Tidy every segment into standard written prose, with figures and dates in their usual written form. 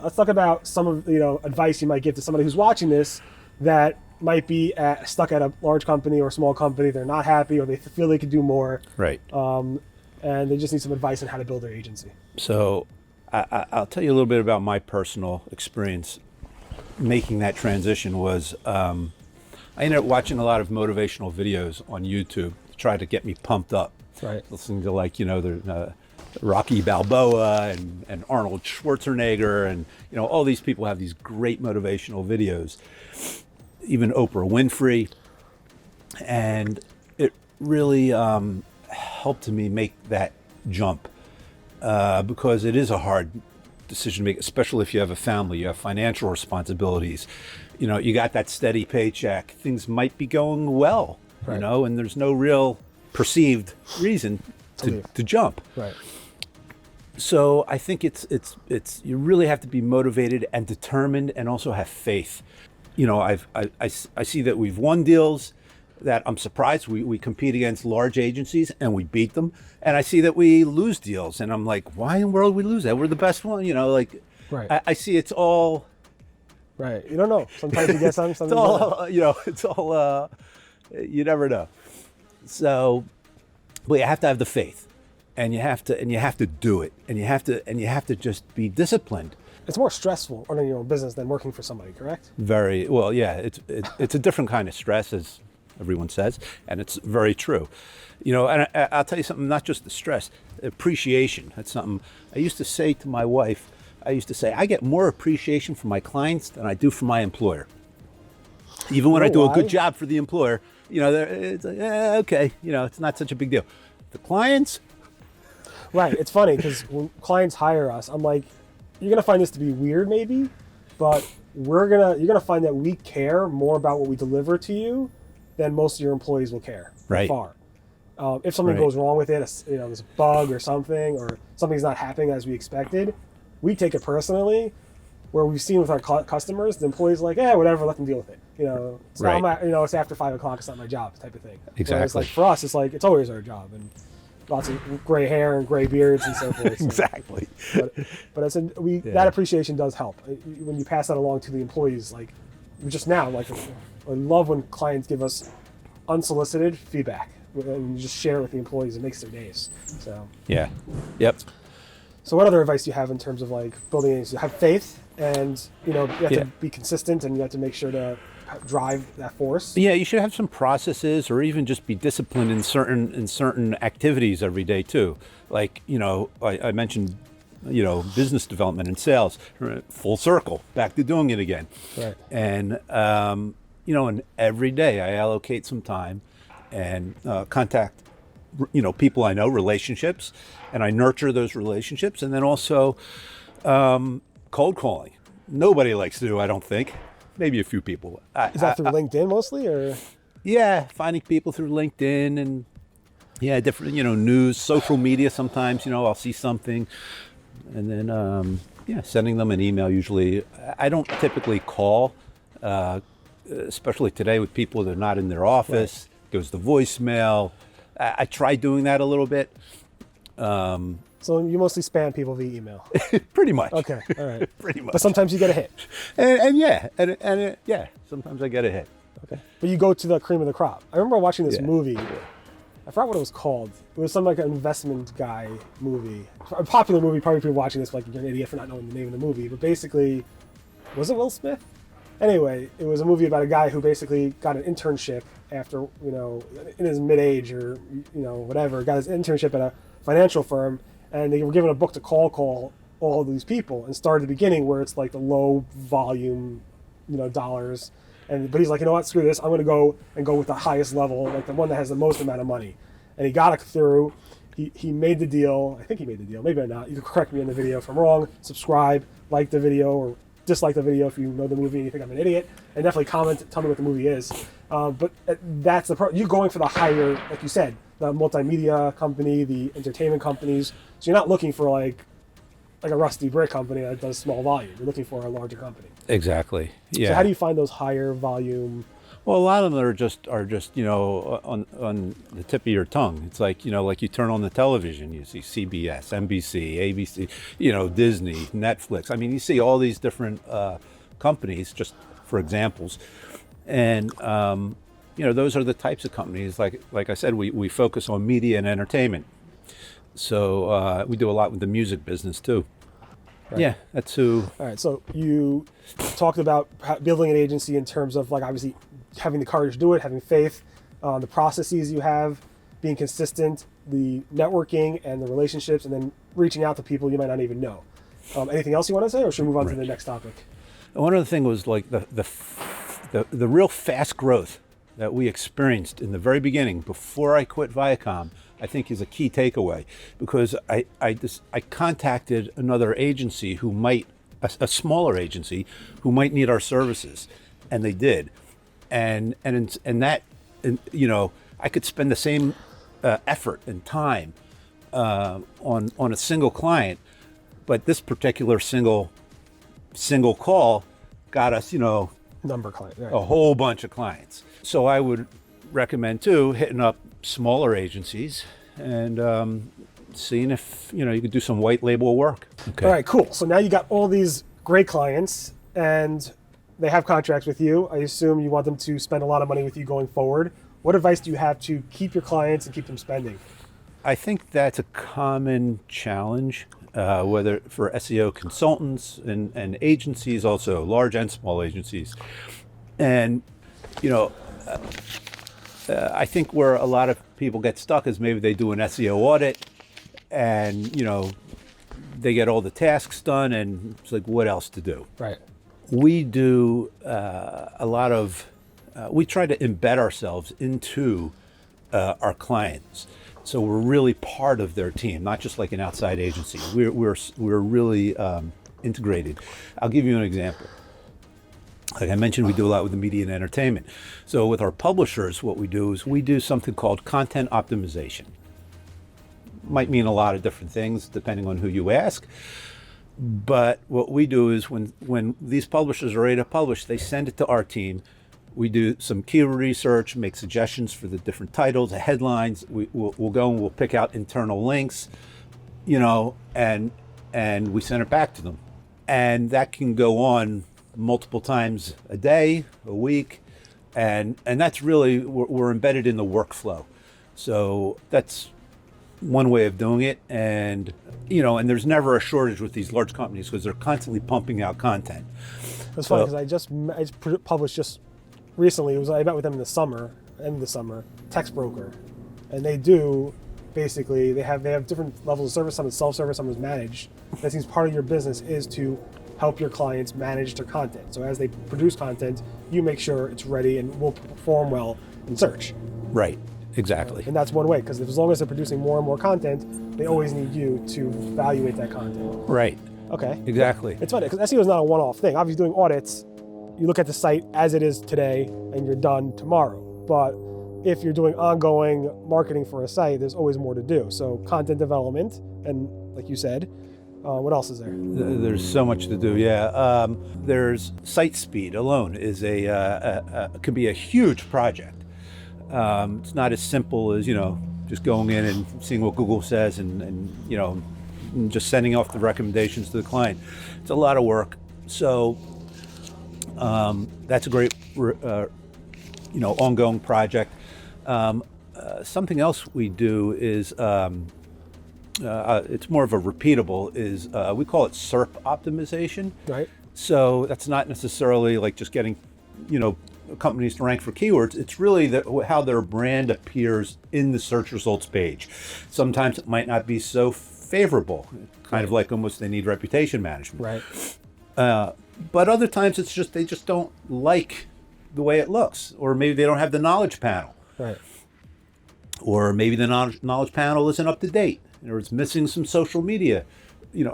Let's talk about some of advice you might give to somebody who's watching this that might be stuck at a large company or a small company. They're not happy, or they feel they could do more, Right. and they just need some advice on how to build their agency. So I'll tell you a little bit about my personal experience making that transition. I ended up watching a lot of motivational videos on YouTube to try to get me pumped up. Right. Listening to the Rocky Balboa and Arnold Schwarzenegger, and all these people have these great motivational videos. Even Oprah Winfrey, and it really helped me make that jump because it is a hard decision to make, especially if you have a family, you have financial responsibilities. You got that steady paycheck. Things might be going well, right. And there's no real perceived reason to jump. Right. So I think it's you really have to be motivated and determined, and also have faith. I see that we've won deals that I'm surprised. We compete against large agencies and we beat them. And I see that we lose deals and I'm like, why in the world we lose that? We're the best one, Right. I see it's all. Right. You don't know. Sometimes you get some. It's all, it's all, you never know. So, but you have to have the faith, and you have to do it, and you have to just be disciplined. It's more stressful running your own business than working for somebody, correct? Very well, yeah. It's a different kind of stress, as everyone says, and it's very true. And I'll tell you something. Not just the stress, appreciation. That's something I used to say to my wife. I get more appreciation from my clients than I do from my employer. Even when I do a good job for the employer, it's like, okay, it's not such a big deal. The clients. Right. It's funny because when clients hire us, I'm like, you're gonna find this to be weird, maybe, but you're gonna find that we care more about what we deliver to you than most of your employees will care. Right. Far. If something Right. goes wrong with it, there's a bug or something, or something's not happening as we expected, we take it personally. Where we've seen with our customers, the employees are like, whatever, let them deal with it. It's Right. it's after 5 o'clock, it's not my job, type of thing. Exactly. Whereas, like, for us, it's like it's always our job, and lots of gray hair and gray beards and so forth. So. Exactly. But I said that appreciation does help when you pass that along to the employees. Like just now, I love when clients give us unsolicited feedback and you just share it with the employees. It makes their days. So Yeah. Yep. So what other advice do you have in terms of building agencies? Have faith, and you have to be consistent, and you have to make sure to drive that force. Yeah, you should have some processes, or even just be disciplined in certain activities every day too. Like I mentioned, business development and sales. Full circle, back to doing it again. Right. And and every day I allocate some time and contact people I know, relationships, and I nurture those relationships. And then also cold calling. Nobody likes to do, I don't think. Maybe a few people. Is that through LinkedIn mostly, or? Yeah, finding people through LinkedIn and different news, social media. Sometimes I'll see something, and then sending them an email. Usually, I don't typically call, especially today with people that are not in their office. Right. Goes to voicemail. I try doing that a little bit. So you mostly spam people via email? Pretty much. Okay, all right. Pretty much. But sometimes you get a hit. And sometimes I get a hit. Okay. But you go to the cream of the crop. I remember watching this movie. I forgot what it was called. It was some an investment guy movie. A popular movie, probably people watching this you're an idiot for not knowing the name of the movie. But basically, was it Will Smith? Anyway, it was a movie about a guy who basically got an internship after, in his mid-age or, whatever, got his internship at a financial firm, and they were given a book to call all of these people, and start at the beginning where it's the low volume, dollars. But he's like, you know what, screw this, I'm going to go with the highest level, the one that has the most amount of money. And he got it through. He made the deal. I think he made the deal. Maybe not. You can correct me in the video if I'm wrong. Subscribe, like the video, or dislike the video if you know the movie and you think I'm an idiot. And definitely comment, tell me what the movie is. But that's you're going for the higher, like you said, the multimedia company, the entertainment companies. So you're not looking for like a rusty brick company that does small volume. You're looking for a larger company. Exactly. Yeah. So how do you find those higher volume Well, a lot of them are just on the tip of your tongue. It's like like you turn on the television, you see CBS, NBC, ABC, Disney, Netflix. I mean, you see all these different companies, just for examples, and those are the types of companies. Like I said, we focus on media and entertainment. So we do a lot with the music business too. Right. Yeah, that's who. All right. So you talked about building an agency in terms of obviously having the courage to do it, having faith, the processes you have, being consistent, the networking and the relationships, and then reaching out to people you might not even know. Anything else you want to say, or should we move on to the next topic? One of the things was like the real fast growth that we experienced in the very beginning before I quit Viacom, I think is a key takeaway, because I contacted another agency who might, a smaller agency who might need our services, and they did, and that, I could spend the same effort and time on a single client, but this particular single call got us, Number client, right. A whole bunch of clients. So I would recommend too hitting up smaller agencies and seeing if you could do some white label work. Okay. All right, cool. So now you got all these great clients and they have contracts with you. I assume you want them to spend a lot of money with you going forward. What advice do you have to keep your clients and keep them spending? I think that's a common challenge, whether for SEO consultants and agencies, also large and small agencies. And I think where a lot of people get stuck is maybe they do an SEO audit and, they get all the tasks done and it's like, what else to do? Right. We do we try to embed ourselves into our clients. So we're really part of their team, not just like an outside agency. We're really integrated. I'll give you an example. Like I mentioned, we do a lot with the media and entertainment. So with our publishers, what we do is we do something called content optimization. Might mean a lot of different things depending on who you ask. But what we do is when these publishers are ready to publish, they send it to our team. We do some keyword research, make suggestions for the different titles, the headlines. We'll go and we'll pick out internal links, and we send it back to them. And that can go on multiple times a day, a week, and that's really, we're embedded in the workflow. So that's one way of doing it. And, and there's never a shortage with these large companies because they're constantly pumping out content. That's funny because I just published just recently, I met with them in the summer, Text Broker, and they do basically they have different levels of service. Some is self-service, some is managed. That seems part of your business is to help your clients manage their content. So as they produce content, you make sure it's ready and will perform well in search. Right. Exactly. And that's one way, because as long as they're producing more and more content, they always need you to evaluate that content. Right. Okay. Exactly. It's funny because SEO is not a one-off thing. Obviously, doing audits, you look at the site as it is today and you're done tomorrow. But if you're doing ongoing marketing for a site, there's always more to do. So content development, and like you said, what else is there? There's so much to do. Yeah. There's site speed alone is could be a huge project. It's not as simple as just going in and seeing what Google says and just sending off the recommendations to the client. It's a lot of work. So that's a great ongoing project. Something else we do is it's more of a repeatable is we call it SERP optimization. Right. So that's not necessarily like just getting companies to rank for keywords. It's really how their brand appears in the search results page. Sometimes it might not be so favorable, kind of like almost they need reputation management. Right. But other times it's just they just don't like the way it looks, or maybe they don't have the knowledge panel. Right. Or maybe the knowledge panel isn't up to date, or it's missing some social media,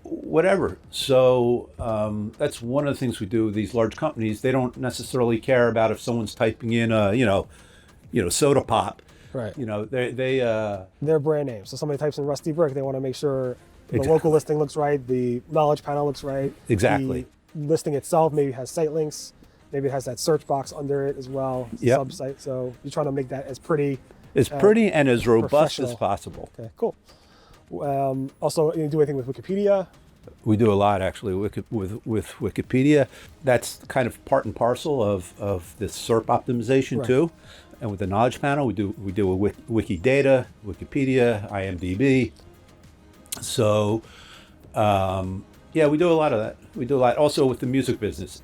whatever. So that's one of the things we do with these large companies. They don't necessarily care about if someone's typing in soda pop. Right. Their brand name. So somebody types in Rusty Brick, they want to make sure the local listing looks right, the knowledge panel looks right. Exactly. The listing itself maybe has site links. Maybe it has that search box under it as well, Yep. sub-site. So you're trying to make that as pretty. As pretty and as robust as professional. possible. Okay, cool. Also, you do anything with Wikipedia? We do a lot actually with Wikipedia. That's kind of part and parcel of this SERP optimization Right. too. And with the Knowledge Panel, we do a Wikidata, Wikipedia, IMDb. So yeah, we do a lot of that. We do a lot also with the music business.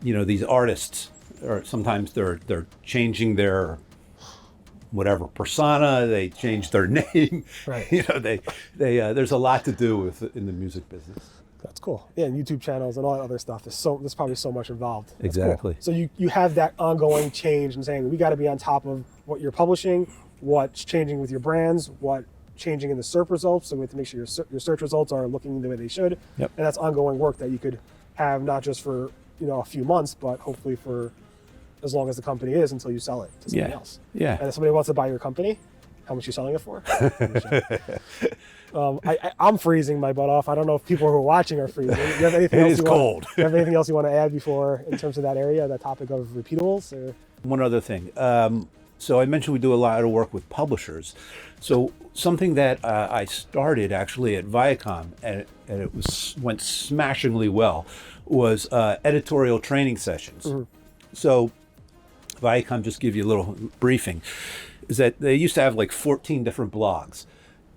These artists, or sometimes they're changing their whatever persona, they change their name. Right. They there's a lot to do in the music business. That's cool. Yeah, and YouTube channels and all that other stuff. There's probably so much involved. That's cool. Exactly. So you have that ongoing change and saying we got to be on top of what you're publishing, what's changing with your brands, what changing in the SERP results. So we have to make sure your search results are looking the way they should. Yep. And that's ongoing work that you could have not just for a few months, but hopefully for as long as the company is until you sell it to somebody else. Yeah. And if somebody wants to buy your company, how much are you selling it for? I'm freezing my butt off. I don't know if people who are watching are freezing. Do you have anything It else is you cold. Do you have anything else you want to add before in terms of that area, that topic of repeatables? Or? One other thing. So I mentioned we do a lot of work with publishers. So something that I started actually at Viacom, and it went smashingly well, was editorial training sessions. Mm-hmm. So Viacom, just give you a little briefing, is that they used to have like 14 different blogs,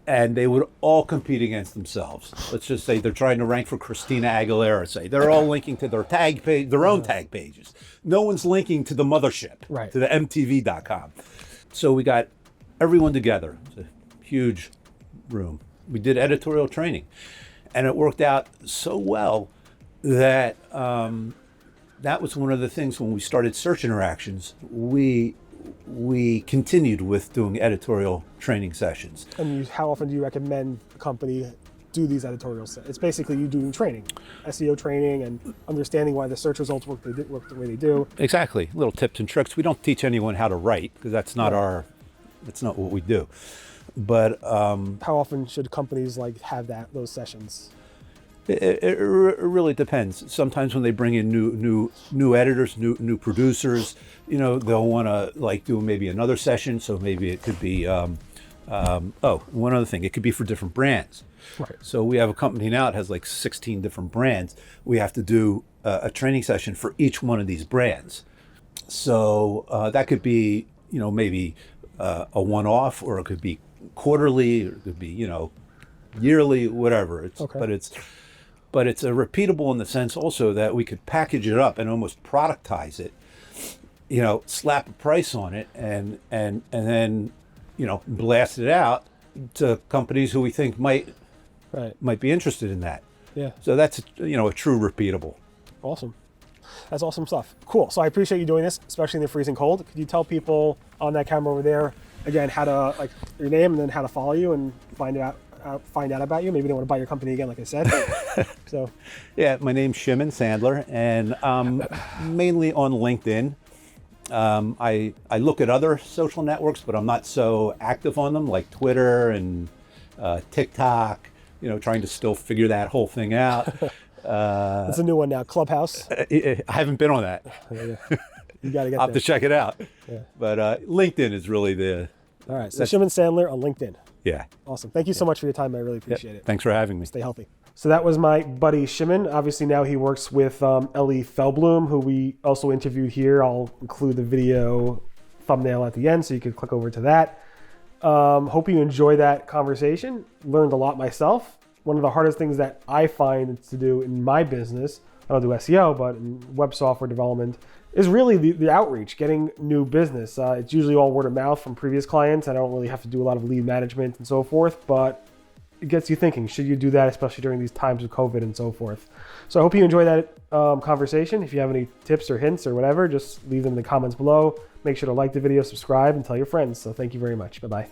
and they would all compete against themselves. Let's just say they're trying to rank for Christina Aguilera, say. They're all linking to their tag page, their own tag pages. No one's linking to the mothership, Right. to the MTV.com. So we got everyone together. It's a huge room. We did editorial training, and it worked out so well that that was one of the things when we started Search Interactions, we continued with doing editorial training sessions. And how often do you recommend a company do these editorials? It's basically you doing training, SEO training, and understanding why the search results work the way they do. Exactly, little tips and tricks. We don't teach anyone how to write because that's not that's not what we do. But How often should companies have those sessions? it really depends. Sometimes when they bring in new editors, new producers, they'll want to do maybe another session. So maybe it could be one other thing. It could be for different brands. Right. So we have a company now that has 16 different brands. We have to do a training session for each one of these brands. So that could be maybe a one-off, or it could be quarterly, or it could be yearly, whatever. Okay. But it's a repeatable in the sense also that we could package it up and almost productize it, slap a price on it, and then blast it out to companies who we think might be interested in that. Yeah. So that's a true repeatable. Awesome. That's awesome stuff. Cool. So I appreciate you doing this, especially in the freezing cold. Could you tell people on that camera over there again how to your name and then how to follow you and find out about you? Maybe they want to buy your company again, like I said. So yeah, my name's Shimon Sandler, and I'm mainly on LinkedIn. I look at other social networks, but I'm not so active on them, like Twitter and TikTok. Trying to still figure that whole thing out. it's a new one now, Clubhouse. I haven't been on that. You got to get I'll have there. to check it out. Yeah. But LinkedIn is really the... All right. So Shimon Sandler on LinkedIn. Yeah. Awesome. Thank you so much for your time. I really appreciate it. Thanks for having me. Stay healthy. So that was my buddy Shimon. Obviously now he works with Ellie Feldblum, who we also interviewed here. I'll include the video thumbnail at the end so you can click over to that. Hope you enjoy that conversation. Learned a lot myself. One of the hardest things that I find to do in my business, I don't do SEO, but in web software development, is really the outreach, getting new business. It's usually all word of mouth from previous clients. I don't really have to do a lot of lead management and so forth, but it gets you thinking, should you do that, especially during these times of COVID and so forth? So I hope you enjoy that conversation. If you have any tips or hints or whatever, just leave them in the comments below. Make sure to like the video, subscribe, and tell your friends. So thank you very much. Bye-bye.